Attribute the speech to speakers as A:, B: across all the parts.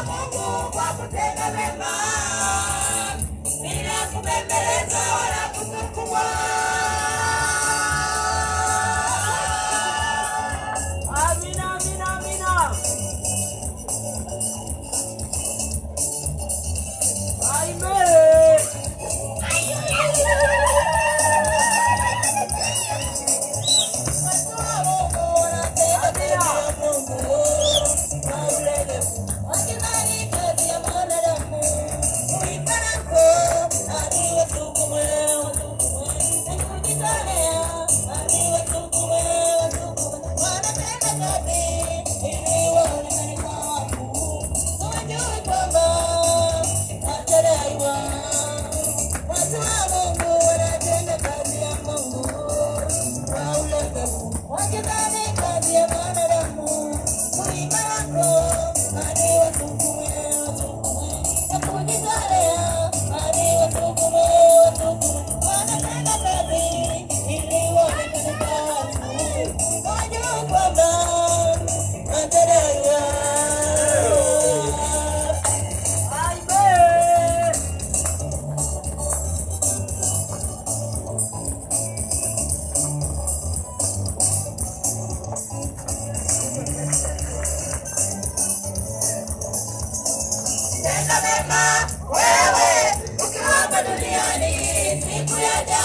A: Mungu kwa kutenda mema bila kubembeleza wala kusukumwa. Amina, amina, amina. Amen. Tenda mema wewe ukiwa hapa duniani, siku yaja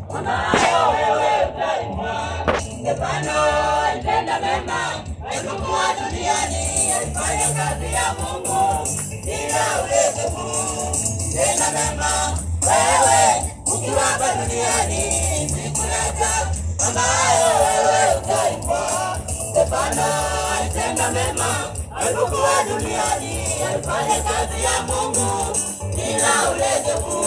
A: ambayo wewe utaimwa. Stefano alitenda mema alipokuwa duniani, alifanya kazi ya Mungu bila ulegevu. Tenda mema wewe ukiwa hapa duniani, siku yaja ambayo wewe utaimwa. Stefano alitenda mema alipokuwa duniani, alifanya kazi ya Mungu bila ulegevu.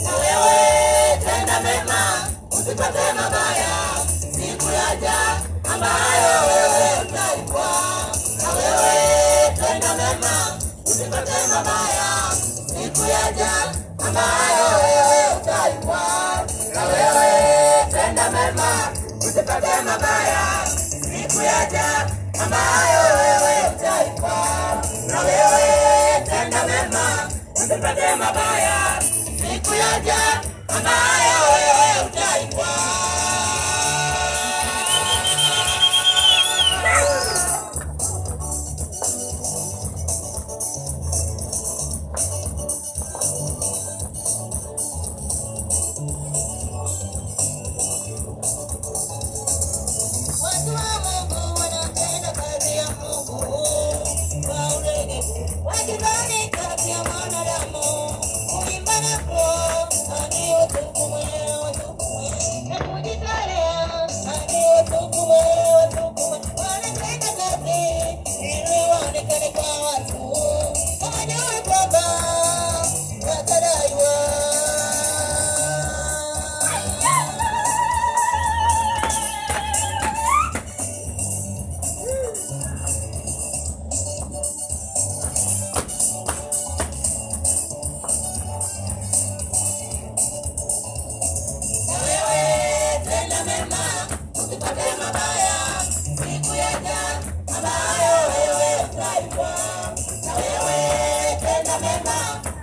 A: Na wewe tenda mema, usipate mabaya, siku yaja ambayo wewe utaipwa. Na wewe tenda mema, usipate mabaya, siku yaja ambayo wewe utaipwa. Na wewe tenda mema, usipate mabaya, siku yaja ambayo wewe utaipwa. Na wewe tenda mema, usipate mabaya, siku yaja ambayo wewe utaipwa.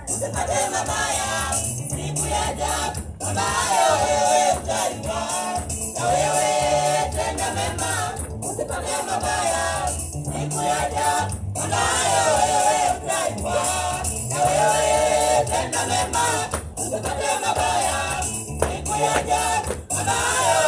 A: Usipate mabaya, siku yaja ambayo wewe utaipwa. Na wewe tenda mema, usipate mabaya, siku yaja ambayo wewe utaipwa. Na wewe tenda mema, usipate mabaya, siku yaja ambayo